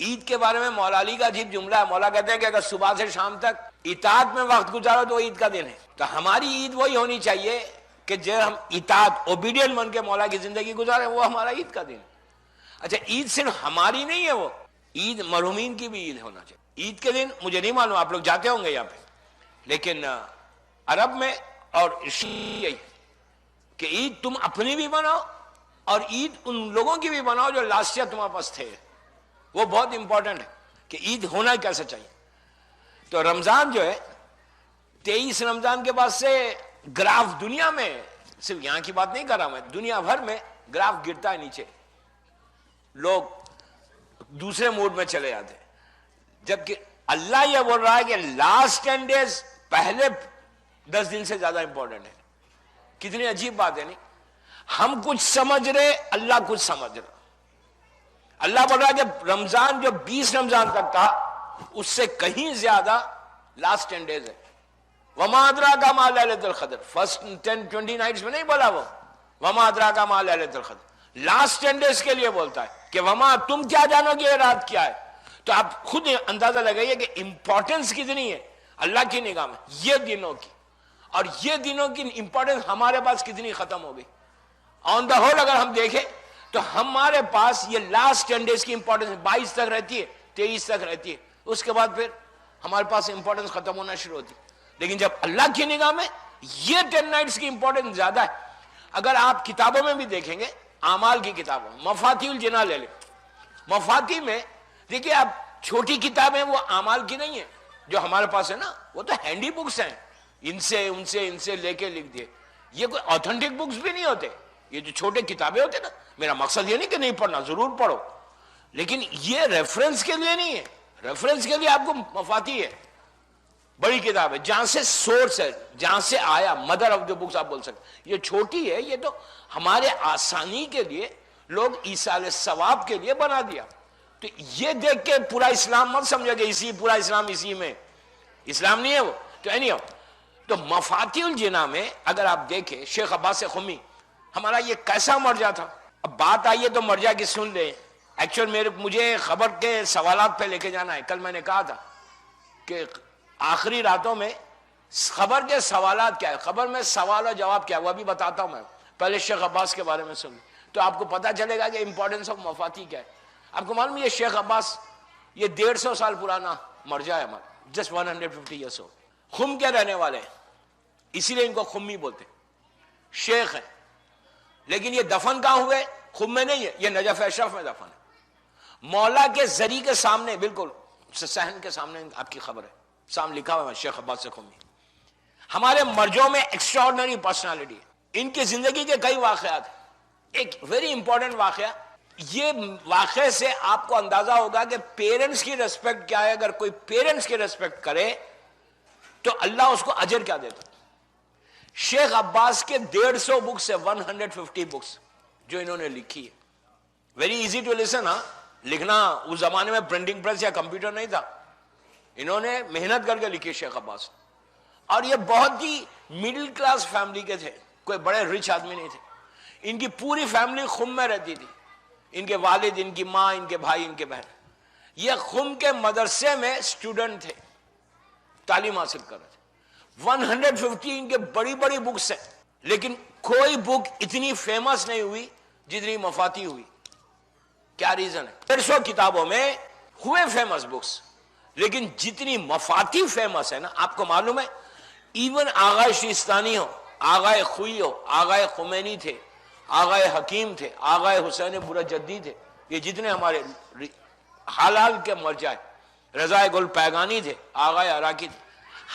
عید کے بارے میں مولا علی کا عجیب جملہ ہے. مولا کہتے ہیں کہ اگر صبح سے شام تک اطاعت میں وقت گزارو تو عید کا دن ہے. تو ہماری عید وہی ہونی چاہیے کہ جو ہم اطاعت اوبیڈینٹ بن کے مولا کی زندگی گزارے، وہ ہمارا عید کا دن. اچھا، عید صرف ہماری نہیں ہے، وہ عید مرحومین کی بھی عید ہونا چاہیے. عید کے دن مجھے نہیں معلوم، آپ لوگ جاتے ہوں گے یہاں پہ، لیکن عرب میں اور یہی کہ عید تم اپنی بھی بناؤ اور عید ان لوگوں کی بھی بناؤ جو لاسٹ ایئر تمہارے پاس تھے. وہ بہت امپورٹنٹ ہے کہ عید ہونا کیسے چاہیے. تو رمضان جو ہے 23 رمضان کے بعد سے گراف دنیا میں، صرف یہاں کی بات نہیں کر رہا میں، دنیا بھر میں گراف گرتا ہے نیچے، لوگ دوسرے موڈ میں چلے جاتے ہیں. جبکہ اللہ یہ بول رہا ہے کہ لاسٹ 10 days پہلے 10 دن سے زیادہ امپورٹنٹ ہے. کتنی عجیب بات ہے نہیں؟ ہم کچھ سمجھ رہے، اللہ کچھ سمجھ رہا. اللہ بول رہا ہے کہ رمضان جو 20 رمضان تک تھا اس سے کہیں زیادہ لاسٹ 10 days ہے. وما ادراک ما لیلۃ القدر، فرسٹ 20 nights میں نہیں بولا وہ وما ادراک ما لیلۃ القدر، لاسٹ 10 days کے لیے بولتا ہے کہ وما تم کیا جانو گے یہ رات کیا ہے. تو آپ خود اندازہ لگائیے کہ امپورٹنس کتنی ہے اللہ کی نگاہ میں یہ دنوں کی، اور یہ دنوں کی امپورٹنس ہمارے پاس کتنی ختم ہو گئی. آن دا ہول اگر ہم دیکھیں تو ہمارے پاس یہ لاسٹ 10 days کی امپورٹنس 22 تک رہتی ہے، 23 تک رہتی ہے، اس کے بعد پھر ہمارے پاس امپورٹنس ختم ہونا شروع ہوتی ہے. لیکن جب اللہ کی نگاہ میں یہ 10 nights کی امپورٹنس زیادہ ہے. اگر آپ کتابوں میں بھی دیکھیں گے، اعمال کی کتابوں، مفاتیح الجناح لے لیں، مفاتیح میں دیکھیے آپ، چھوٹی کتابیں وہ اعمال کی نہیں ہیں جو ہمارے پاس ہے نا، وہ تو ہینڈی بکس ہیں، ان سے لے کے لکھ دیے. یہ کوئی آتھینٹک بکس بھی نہیں ہوتے، یہ جو چھوٹے کتابیں ہوتے نا. میرا مقصد یہ نہیں کہ نہیں پڑھنا، ضرور پڑھو، لیکن یہ ریفرنس کے لیے نہیں ہے. ریفرنس کے لیے آپ کو مفاتیح ہے، بڑی کتاب ہے جہاں سے سورس ہے، جہاں سے آیا، مدر آف دا بکس آپ بول سکتے. یہ چھوٹی ہے، یہ تو ہمارے آسانی کے لیے لوگ ایصال ثواب کے لیے بنا دیا. تو یہ دیکھ کے پورا اسلام مت سمجھے کہ پورا اسلام اسی میں، اسلام نہیں ہے وہ. تو تو مفاتیح الجناح میں اگر آپ دیکھیں، شیخ عباس قمی ہمارا یہ کیسا مرجع تھا. اب بات آئیے تو مرجع کی سن لیں. ایکچوئل مجھے خبر کے سوالات پہ لے کے جانا ہے. کل میں نے کہا تھا کہ آخری راتوں میں خبر کے سوالات کیا ہے، خبر میں سوال و جواب کیا ہے، وہ بھی بتاتا ہوں میں. پہلے شیخ عباس کے بارے میں سن تو آپ کو پتا چلے گا کہ امپورٹنس آف مفاتیح کیا ہے. آپ کو معلوم ہے یہ شیخ عباس یہ 150 سال پرانا مرجع ہے ہمارا، جسٹ 150 years old. خم کے رہنے والے ہیں، اسی لیے ان کو خمی بولتے ہیں. شیخ ہیں، لیکن یہ دفن کہاں ہوئے؟ خم میں نہیں ہے، یہ نجف اشرف میں دفن ہے. مولا کے زری کے سامنے، بالکل صحن کے سامنے آپ کی خبر ہے، سامنے لکھا ہوا ہے شیخ عباس قمی. ہمارے مرجوں میں ایکسٹراڈنری پرسنالٹی ہے. ان کی زندگی کے کئی واقعات ہیں. ایک ویری امپورٹنٹ واقعہ، یہ واقعے سے آپ کو اندازہ ہوگا کہ پیرنٹس کی ریسپیکٹ کیا ہے. اگر کوئی پیرنٹس کی ریسپیکٹ کرے تو اللہ اس کو اجر کیا دیتا. شیخ عباس کے 150 بکس ہے، 150 بکس جو انہوں نے لکھی ہے. Very easy to listen. ہاں، لکھنا اس زمانے میں پرنٹنگ پریس یا کمپیوٹر نہیں تھا. انہوں نے محنت کر کے لکھی شیخ عباس. اور یہ بہت ہی مڈل کلاس فیملی کے تھے، کوئی بڑے رچ آدمی نہیں تھے. ان کی پوری فیملی خم میں رہتی تھی، ان کے والد، ان کی ماں، ان کے بھائی، ان کے بہن. یہ خم کے مدرسے میں اسٹوڈنٹ تھے، تعلیم حاصل کر رہے تھے. 150 ان کے بڑی بڑی بکس ہیں، لیکن کوئی بک اتنی فیمس نہیں ہوئی جتنی مفاتیح ہوئی. کیا ریزن ہے؟ 150 کتابوں میں ہوئے فیمس بکس، لیکن جتنی مفاتیح فیمس ہے نا، آپ کو معلوم ہے ایون آغا شیستانی ہو، آغا خوئی ہو، آغا خمینی تھے، آغا حکیم تھے، آغا حسین برجدی تھے، یہ جتنے ہمارے حلال کے مرجع ہے، رضا گل پیگانی تھے، آغا عراقی تھے،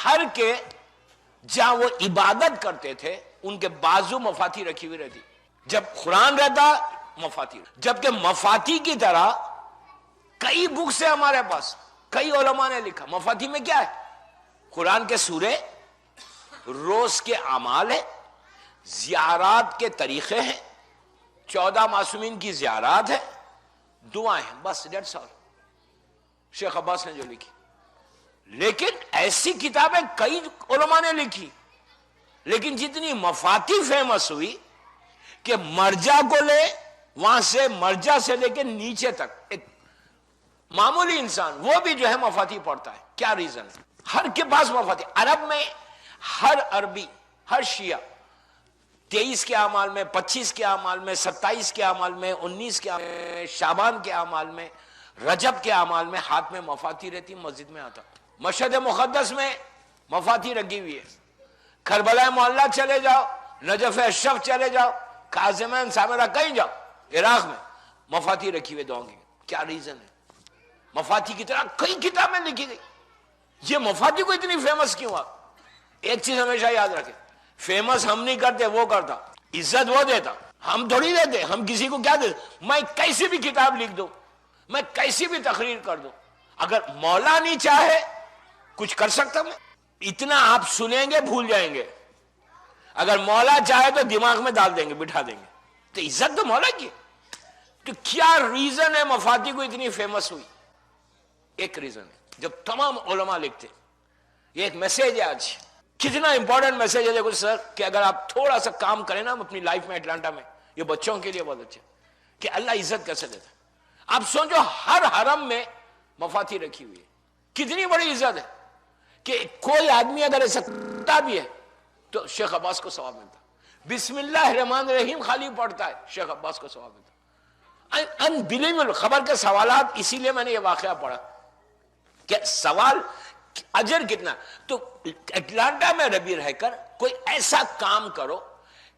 ہر کے جہاں وہ عبادت کرتے تھے ان کے بازو مفاتیح رکھی ہوئی رہتی. جب قرآن رہتا مفاتیح، جبکہ مفاتیح کی طرح کئی بکس ہیں ہمارے پاس، کئی علماء نے لکھا. مفاتیح میں کیا ہے؟ قرآن کے سورے، روز کے اعمال ہیں، زیارات کے طریقے ہیں، 14 معصومین کی زیارات ہیں، دعائیں ہیں، بس دیٹس آل. شیخ عباس نے جو لکھی. لیکن ایسی کتابیں کئی علماء نے لکھی، لیکن جتنی مفاتیح فیمس ہوئی کہ مرجع کو لے، وہاں سے مرجع سے لے کے نیچے تک ایک معمولی انسان وہ بھی جو ہے مفاتی پڑھتا ہے. کیا ریزن ہے؟ ہر کے پاس مفاتی. عرب میں ہر عربی، ہر شیعہ 23 کے اعمال میں، 25 کے اعمال میں، 27 کے اعمال میں، 19 کے اعمال میں، شعبان کے اعمال میں، رجب کے اعمال میں ہاتھ میں مفاتی رہتی، مسجد میں آتا. مشہد مقدس میں مفاتی رکھی ہوئی ہے. کربلا معلیٰ چلے جاؤ، نجف اشرف چلے جاؤ، کاظمین سامرہ کہیں جاؤ، عراق میں مفاتی رکھی ہوئے دعاؤں کی. کیا ریزن ہے؟ مفاتی کی طرح کئی کتابیں لکھی گئی. یہ مفاتی کو اتنی فیمس کیوں ہوا؟ ایک چیز ہمیشہ یاد رکھیں، فیمس ہم نہیں کرتے، وہ کرتا. عزت وہ دیتا، ہم تھوڑی دیتے. ہم کسی کو کیا دیتے؟ میں کیسی بھی کتاب لکھ دوں، میں کیسی بھی تقریر کر دوں، اگر مولا نہیں چاہے کچھ کر سکتا میں؟ اتنا آپ سنیں گے بھول جائیں گے. اگر مولا چاہے تو دماغ میں ڈال دیں گے، بٹھا دیں گے. تو عزت تو مولا کی. تو کیا ریزن ہے مفاتی کو اتنی فیمس ہوئی؟ ایک ریزن ہے، جب تمام علماء لکھتے. یہ ایک میسیج ہے آج، کتنا امپورٹنٹ میسیج ہے. دیکھو سر، کہ اگر آپ تھوڑا سا کام کریں نا اپنی لائف میں، اٹلانٹا میں، یہ بچوں کے لیے بہت اچھا کہ اللہ عزت کیسے دیتا. آپ سوچو ہر حرم میں مفاتی رکھی ہوئی ہے. کتنی بڑی عزت ہے کہ کوئی آدمی اگر ایسا کرتا بھی ہے تو شیخ عباس کو ثواب ملتا. بسم اللہ الرحمن الرحیم خالی پڑھتا ہے، شیخ عباس کو ثواب ملتا. انبلیویبل. خبر کے سوالات، اسی لیے میں نے یہ واقعہ پڑھا کہ سوال اجر کتنا. تو اٹلانٹا میں ربی رہ کر کوئی ایسا کام کرو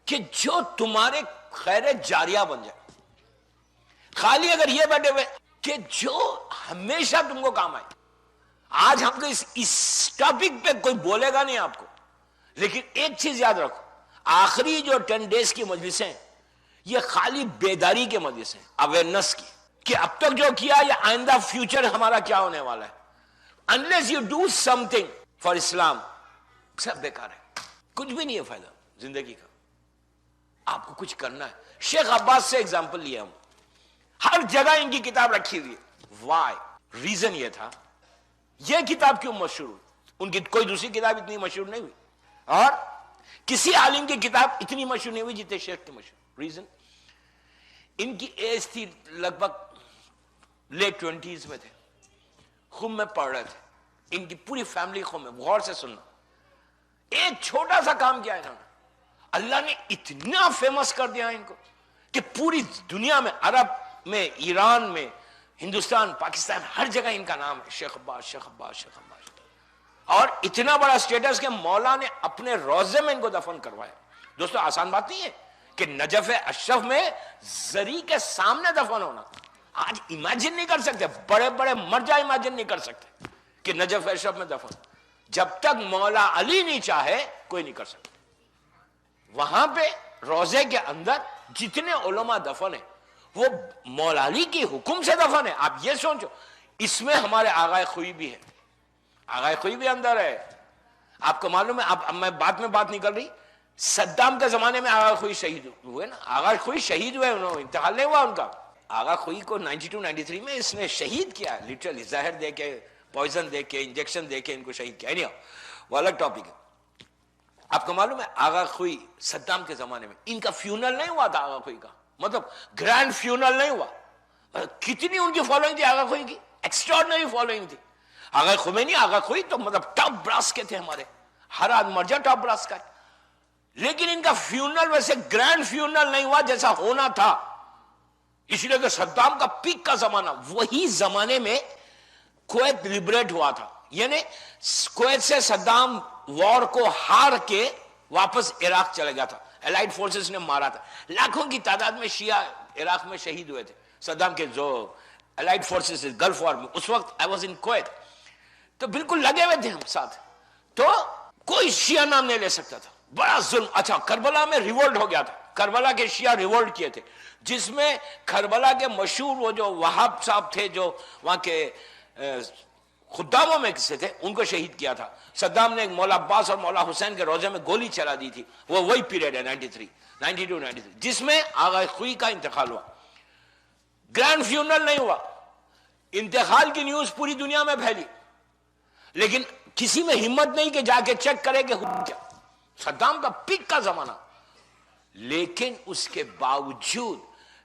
کہ جو تمہارے خیر جاریہ بن جائے. خالی اگر یہ بیٹھے ہوئے کہ جو ہمیشہ تم کو کام آئے. آج ہم کو اس ٹاپک پہ کوئی بولے گا نہیں آپ کو، لیکن ایک چیز یاد رکھو، آخری جو 10 ڈیز کی مجلسیں یہ خالی بیداری کے مجلس ہیں، اویئرنس کی، کہ اب تک جو کیا یہ آئندہ فیوچر ہمارا کیا ہونے والا ہے. unless you do something for اسلام سب بیکار ہے، کچھ بھی نہیں ہے فائدہ زندگی کا. آپ کو کچھ کرنا ہے. شیخ عباس سے اگزامپل لیا ہم، ہر جگہ ان کی کتاب رکھی ہوئی ہے. وائی؟ ریزن یہ تھا، یہ کتاب کیوں مشہور ہوئی؟ ان کی کوئی دوسری کتاب اتنی مشہور نہیں ہوئی، اور کسی عالم کی کتاب اتنی مشہور نہیں ہوئی جتنے شیخ کی مشہور. ریزن، ان کی ایج تھی لگ بھگ لیٹ 20s میں تھے، خم میں پڑھ رہے تھے. ان کی پوری فیملی خم میں. غور سے سننا، ایک چھوٹا سا کام کیا انہوں نے، اللہ نے اتنا فیمس کر دیا ان کو کہ پوری دنیا میں، عرب میں، ایران میں، ہندوستان، پاکستان، ہر جگہ ان کا نام ہے، شیخ عباس، شیخ عباس، شیخ عباس. اور اتنا بڑا سٹیٹس کہ مولا نے اپنے روضے میں ان کو دفن کروایا. دوستو آسان بات نہیں ہے کہ نجف اشرف میں زری کے سامنے دفن ہونا. آج امیجن نہیں کر سکتے، بڑے بڑے مرجع امیجن نہیں کر سکتے کہ نجف اشرف میں دفن. جب تک مولا علی نہیں چاہے کوئی نہیں کر سکتا. وہاں پہ روزے کے اندر جتنے علماء دفن ہیں وہ مولا علی کی حکم سے دفن ہے. آپ یہ سوچو، اس میں ہمارے آغائے خوئی بھی ہے، آغائے خوئی بھی اندر ہے. آپ کو معلوم ہے، اب میں بات نکل رہی، صدام کے زمانے میں آغا خوئی شہید ہوئے نا. آغا خوئی شہید ہوئے، انہوں انتقال نہیں ہوا ان کا. آغا خوئی کو 92-93 میں اس نے شہید کیا، لٹرلی زہر دے کے، پوائزن دے کے، انجیکشن دے کے ان کو شہید کیا. نہیں، وہ الگ ٹاپک ہے. آپ کو معلوم ہے آغا خوئی صدام کے زمانے میں ان کا فیونل نہیں ہوا تھا. آغا خوئی کا مطلب گرینڈ فیونل نہیں ہوا. کتنی ان کی فالوئنگ تھی آغا خوئی کی، ایکسٹراڈنری فالوئنگ تھی. آغا خمینی، آغا خوئی تو مطلب ٹاپ براس کے تھے ہمارے، ہر آدمی مرجع ٹاپ براس کا ہے. لیکن ان کا فیونل ویسے گرینڈ فیونل نہیں ہوا جیسا ہونا تھا، اس لیے کہ صدام کا پیک کا زمانہ، وہی زمانے میں کویت لبریٹ ہوا تھا. یعنی کویت سے صدام وار کو ہار کے واپس عراق چلے گیا تھا. الائڈ فورسز نے مارا تھا، لاکھوں کی تعداد میں شیعہ عراق میں شہید ہوئے تھے صدام کے جو الائڈ فورسز گلف وار میں. اس وقت I was in کویت، تو بالکل لگے ہوئے تھے ہم ساتھ. تو کوئی شیعہ نام نہیں لے سکتا تھا، بڑا ظلم. اچھا، کربلا میں ریولٹ ہو گیا تھا، کربلا کے شیعہ ریولٹ کیے تھے، جس میں کربلا کے مشہور وہ جو وہاب صاحب تھے جو وہاں کے خداموں میں سے تھے، ان کو شہید کیا تھا. صدام نے مولا عباس اور مولا حسین کے روزے میں گولی چلا دی تھی. وہ وہی پیریڈ ہے 92-93 جس میں آغا خوئی کا انتقال ہوا. گرینڈ فیونل نہیں ہوا، انتقال کی نیوز پوری دنیا میں پھیلی، لیکن کسی میں ہمت نہیں کہ جا کے چیک کرے کہ کیا. صدام کا پیک کا زمانہ، لیکن اس کے باوجود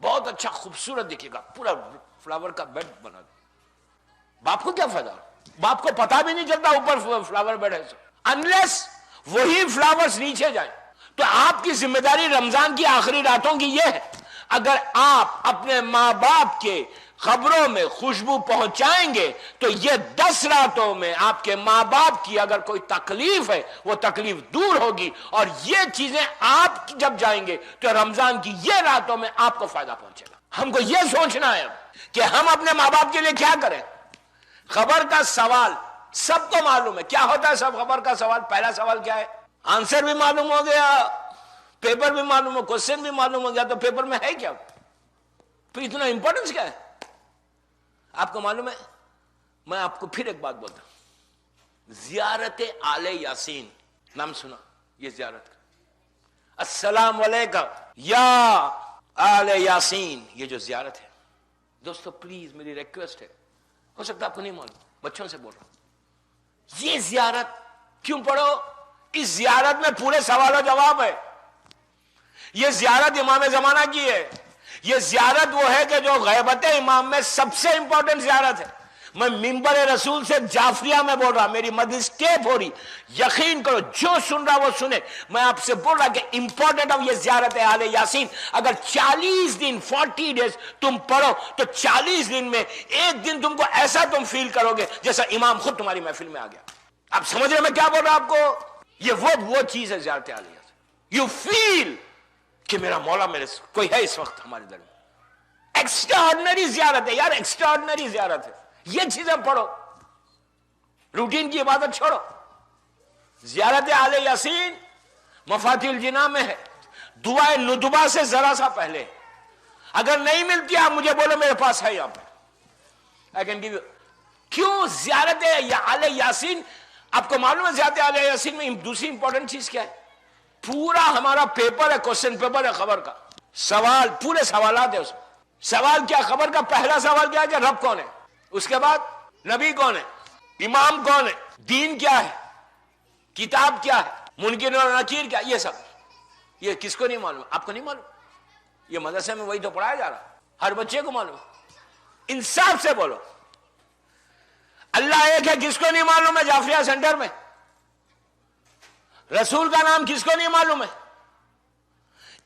بہت اچھا خوبصورت دکھے گا، پورا فلاور کا بیڈ بنا دو، باپ کو کیا فائدہ؟ باپ کو پتا بھی نہیں چلتا اوپر فلاور بیڈ ہے، انلیس وہی فلاورز نیچے جائیں۔ تو آپ کی ذمہ داری رمضان کی آخری راتوں کی یہ ہے، اگر آپ اپنے ماں باپ کے خبروں میں خوشبو پہنچائیں گے تو یہ 10 راتوں میں آپ کے ماں باپ کی اگر کوئی تکلیف ہے وہ تکلیف دور ہوگی، اور یہ چیزیں آپ جب جائیں گے تو رمضان کی یہ راتوں میں آپ کو فائدہ پہنچے گا۔ ہم کو یہ سوچنا ہے کہ ہم اپنے ماں باپ کے لیے کیا کریں۔ خبر کا سوال سب کو معلوم ہے کیا ہوتا ہے، سب خبر کا سوال، پہلا سوال کیا ہے؟ آنسر بھی معلوم ہو گیا، پیپر بھی معلوم ہو، کوسچن بھی معلوم ہو گیا، تو پیپر میں ہے کیا؟ تو اتنا امپورٹنس کیا ہے؟ آپ کو معلوم ہے، میں آپ کو پھر ایک بات بولتا ہوں، زیارت آل یاسین نام سنا؟ یہ زیارت، السلام علیکم یا آل یاسین، یہ جو زیارت ہے دوستو، پلیز میری ریکویسٹ ہے، ہو سکتا ہے آپ کو نہیں معلوم، بچوں سے بول رہا ہوں، یہ زیارت کیوں پڑھو؟ اس زیارت میں پورے سوال و جواب ہے۔ یہ زیارت امام زمانہ کی ہے، یہ زیارت وہ ہے کہ جو غیبت امام میں سب سے امپورٹنٹ زیارت ہے۔ میں منبر رسول سے جعفریہ میں بول رہا، میری مجلس ٹیپ ہو رہی، یقین کرو جو سن رہا وہ سنے، میں آپ سے بول رہا کہ امپورٹنٹ آف یہ زیارت ہے آل یاسین۔ اگر 40 دن 40 ڈیز تم پڑھو تو 40 دن میں ایک دن تم کو ایسا تم فیل کرو گے جیسا امام خود تمہاری محفل میں آ گیا۔ آپ سمجھ رہے میں کیا بول رہا آپ کو؟ یہ وہ چیز ہے زیارت آل یاسین، یو فیل کہ میرا مولا میرے کوئی ہے اس وقت ہمارے درمیان۔ ایکسٹرا آرڈنری زیارت ہے یار، ایکسٹرا آرڈنری زیارت ہے، یہ چیزیں پڑھو، روٹین کی عبادت چھوڑو۔ زیارت آل یاسین مفاتیح الجناح میں ہے، دعائے ندبہ سے ذرا سا پہلے، اگر نہیں ملتی آپ مجھے بولو میرے پاس ہے یہاں پہ، I can give you۔ کیوں زیارت آل یاسین؟ آپ کو معلوم ہے زیارت آل یاسین میں دوسری امپورٹنٹ چیز کیا ہے؟ پورا ہمارا پیپر ہے، کوسچن پیپر ہے خبر کا، سوال، پورے سوالات ہیں اس میں۔ سوال کیا خبر کا؟ پہلا سوال کیا ہے کہ رب کون ہے، اس کے بعد نبی کون ہے، امام کون ہے، دین کیا ہے، کتاب کیا ہے، منکر اور نکیر کیا، یہ سب۔ یہ کس کو نہیں معلوم؟ آپ کو نہیں معلوم؟ یہ مدرسے میں وہی تو پڑھایا جا رہا، ہر بچے کو معلوم۔ انصاف سے بولو، اللہ ایک ہے، کس کو نہیں معلوم ہے؟ جعفریہ سینٹر میں رسول کا نام کس کو نہیں معلوم ہے؟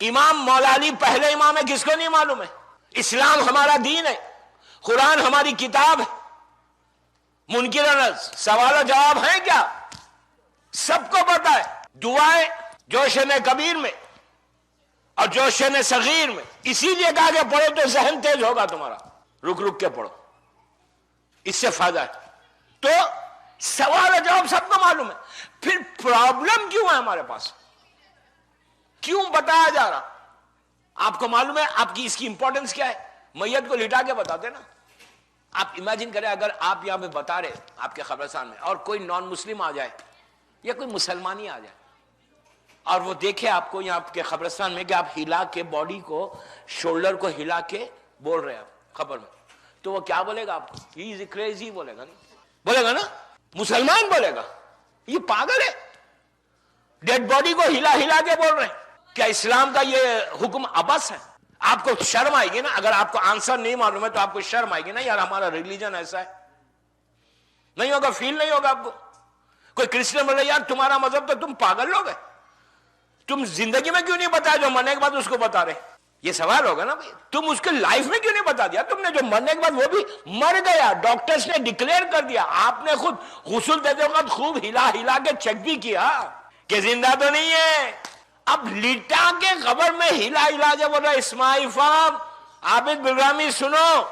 امام مولا علی پہلے امام ہے، کس کو نہیں معلوم ہے؟ اسلام ہمارا دین ہے، قرآن ہماری کتاب ہے، منکر سوال و جواب ہیں کیا؟ سب کو پتا ہے۔ دعائیں جوشن کبیر میں اور جوشن صغیر میں، اسی لیے کہا کہ پڑھو تو ذہن تیز ہوگا تمہارا، رک رک کے پڑھو، اس سے فائدہ ہے۔ تو سوال و جواب سب کو معلوم ہے، پھر پرابلم کیوں ہے ہمارے پاس؟ کیوں بتایا جا رہا؟ آپ کو معلوم ہے آپ کی اس کی امپورٹنس کیا ہے؟ میت کو لٹا کے بتاتے نا۔ آپ امیجن کریں اگر آپ یہاں پہ بتا رہے آپ کے قبرستان میں اور کوئی نان مسلم آ جائے یا کوئی مسلمان ہی آ جائے اور وہ دیکھے آپ کو یہاں آپ کے قبرستان میں کہ آپ ہلا کے باڈی کو، شولڈر کو ہلا کے بول رہے ہیں آپ قبر میں، تو وہ کیا بولے گا آپ کو؟ ہی از کریزی بولے گا، نہیں بولے گا نا؟ مسلمان بولے گا یہ پاگل ہے، ڈیڈ باڈی کو ہلا ہلا کے بول رہے ہیں۔ کیا اسلام کا یہ حکم ابس ہے؟ آپ کو شرم آئے گی نا، اگر آپ کو آنسر نہیں معلوم ہے تو آپ کو شرم آئے گی نا، یار ہمارا ریلیجن ایسا ہے۔ نہیں ہوگا، فیل نہیں ہوگا آپ کو۔ کوئی کرسچن بولے یار تمہارا مذہب تو تم پاگل لوگ ہیں، تم زندگی میں کیوں نہیں بتایا جو مرنے کے بعد اس کو بتا رہے؟ یہ سوال ہوگا نا بھائی، تم اس کے لائف میں کیوں نہیں بتا دیا؟ تم نے جو مرنے کے بعد، وہ بھی مر گیا، ڈاکٹرز نے ڈکلیئر کر دیا، آپ نے خود غسل دیتے وقت خوب ہلا ہلا کے چیک بھی کیا کہ زندہ تو نہیں ہے۔ اب لٹا کے قبر میں ہلا ہلا کے بول رہا اسماعیل فام، عابد بلرامی سنو،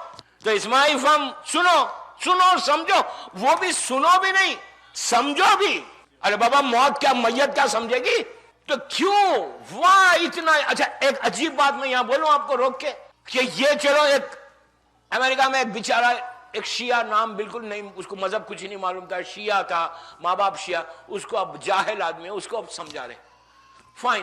تو اسماعیل فام سنو سمجھو، وہ بھی سنو بھی نہیں سمجھو بھی۔ ارے بابا موت کیا میت کیا سمجھے گی؟ تو کیوں واہ اتنا؟ اچھا ایک عجیب بات میں یہاں بولوں آپ کو روک کے کہ یہ چلو، ایک امریکہ میں ایک بیچارہ، ایک شیعہ، نام بالکل نہیں، اس کو مذہب کچھ نہیں معلوم تھا، شیعہ تھا، ماں باپ شیعہ، اس کو اب جاہل آدمی ہے، اس کو اب سمجھا رہے، فائن،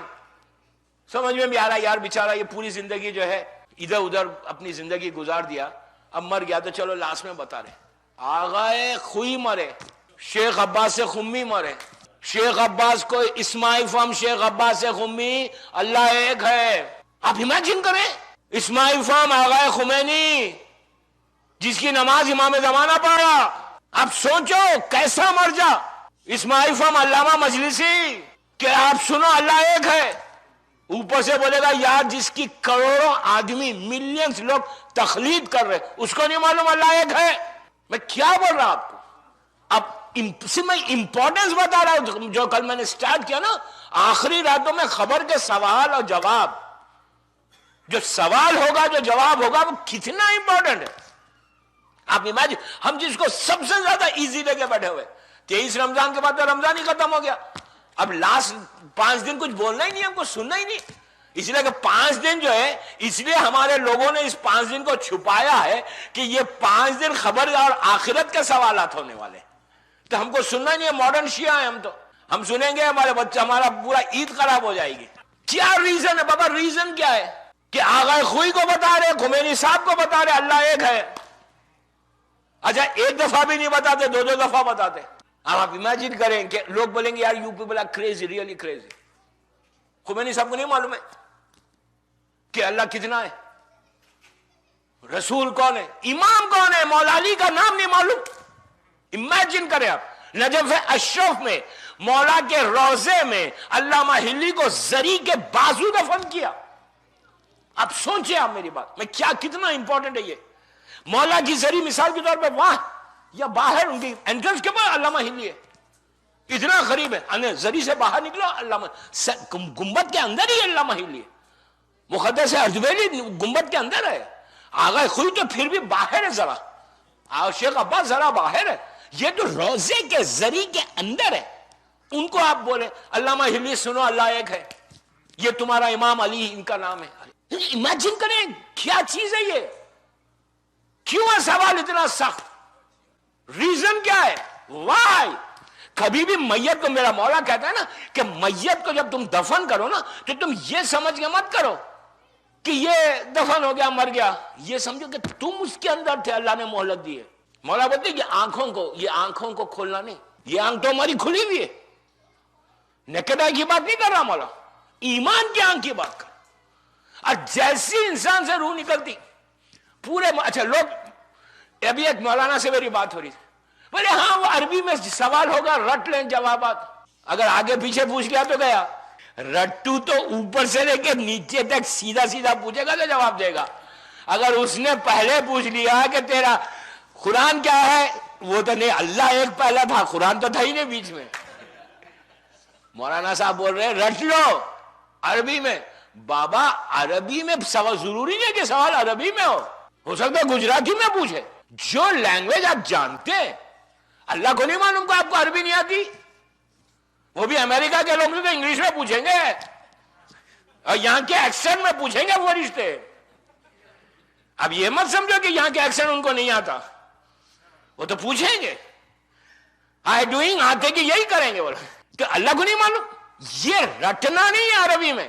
سمجھ میں بھی آ رہا یار بیچارہ یہ پوری زندگی جو ہے ادھر ادھر اپنی زندگی گزار دیا، اب مر گیا تو چلو لاسٹ میں بتا رہے آغائے خوئی مرے، شیخ عباس خمی مرے، شیخ عباس کو اسماعیل فام، شیخ عباس خمی، اللہ ایک ہے۔ آپ امیجن کریں اسماعیل فام آغا خمینی جس کی نماز امام زمانہ پڑھا، اب سوچو کیسا مرجع اسماعیل فام علامہ مجلسی کہ آپ سنو اللہ ایک ہے، اوپر سے بولے گا یار جس کی کروڑوں آدمی ملینز لوگ تخلید کر رہے اس کو نہیں معلوم اللہ ایک ہے۔ میں کیا بول رہا آپ کو؟ اب میں امپورٹنس بتا رہا ہوں جو کل میں نے سٹارٹ کیا نا، آخری راتوں میں خبر کے سوال اور جواب، جو سوال ہوگا جو جواب ہوگا وہ کتنا امپورٹنٹ ہے۔ آپ امیجن ہم جس کو سب سے زیادہ ایزی لے کے بیٹھے ہوئے، 23 رمضان کے بعد تو رمضان ہی ختم ہو گیا، اب لاسٹ 5 دن کچھ بولنا ہی نہیں، ہم کو سننا ہی نہیں، اس لیے کہ 5 دن جو ہے، اس لیے ہمارے لوگوں نے اس 5 دن کو چھپایا ہے کہ یہ 5 دن خبر اور آخرت کے سوالات ہونے والے، تو ہم کو سننا ہی نہیں ہے۔ ماڈرن شیعہ ہیں ہم، تو ہم سنیں گے ہمارے بچے، ہمارا پورا عید خراب ہو جائے گی۔ کیا ریزن ہے بابا؟ ریزن کیا ہے کہ آغا خوئی کو بتا رہے، خمینی صاحب کو بتا رہے اللہ ایک ہے، اچھا ایک دفعہ بھی نہیں بتاتے، 2 دفعہ بتاتے۔ اب آپ امیجن کریں کہ لوگ بولیں گے یار you people are crazy, really crazy. Khomeini صاحب کو نہیں معلوم ہے کہ اللہ کتنا ہے، رسول کون ہے، امام کون ہے، مولا علی کا نام نہیں معلوم۔ امیجن کریں آپ، نجف اشرف میں مولا کے روضے میں علامہ ہلی کو زری کے بازو دفن کیا۔ اب سوچیں آپ میری بات میں، کیا کتنا امپورٹنٹ ہے یہ۔ مولا کی زری مثال کے طور پہ وہاں یا باہر ان کی انٹرنس کے بعد علامہ ہلی ہے، اتنا قریب ہے، زری سے باہر نکلو علامہ، گنبد کے اندر ہی علامہ ہلی ہے، مقدس اردبیلی گنبد کے اندر ہے، آغا خوئی تو پھر بھی باہر ہے ذرا، شیخ عباس ذرا باہر ہے، یہ تو روزے کے زری کے اندر ہے۔ ان کو آپ بولے علامہ ہلی سنو اللہ ایک ہے، یہ تمہارا امام علی ان کا نام ہے۔ امیجن کریں کیا چیز ہے یہ، کیوں ہے سوال اتنا سخت؟ ریزن کیا ہے؟ وائی؟ کبھی بھی میت کو، میرا مولا کہتا ہے نا کہ میت کو جب تم دفن کرو نا تو تم یہ سمجھ کے مت کرو کہ یہ دفن ہو گیا مر گیا، یہ سمجھو کہ تم اس کے اندر تھے، اللہ نے مہلت دی ہے۔ مولا بولتے کہ یہ آنکھوں کو کھولنا نہیں، یہ آنکھ تو ہماری کھلی ہوئی ہے، نیکڈ آئی کی بات نہیں کر رہا مولا، ایمان کی آنکھ کی بات کر۔ اور جیسی انسان سے روح نکلتی پورے، اچھا لوگ، ابھی ایک مولانا سے میری بات ہو رہی تھی، بولے ہاں وہ عربی میں سوال ہوگا رٹ لیں جوابات، اگر آگے پیچھے پوچھ گیا تو گیا، رٹو تو اوپر سے لے کے نیچے تک سیدھا سیدھا پوچھے گا تو جواب دے گا۔ اگر اس نے پہلے پوچھ لیا کہ تیرا قرآن کیا ہے، وہ تو نہیں، اللہ ایک پہلا تھا، قرآن تو تھا ہی نہیں بیچ میں۔ مولانا صاحب بول رہے رٹ لو عربی میں، بابا عربی میں سوال ضروری نہیں کہ سوال عربی میں ہو سکتا ہے گجراتی میں پوچھے، جو لینگویج آپ جانتے ہیں۔ اللہ کو نہیں معلوم کہ آپ کو عربی نہیں آتی، وہ بھی امریکہ کے لوگ تو انگلش میں پوچھیں گے اور یہاں کے ایکسنٹ میں پوچھیں گے وہ رشتے۔ اب یہ مت سمجھو کہ یہاں کے ایکسنٹ ان کو نہیں آتا، وہ تو پوچھیں گے، آئی ڈوئنگ آتے کہ یہی کریں گے، بولا کہ اللہ کو نہیں معلوم، یہ رٹنا نہیں ہے عربی میں۔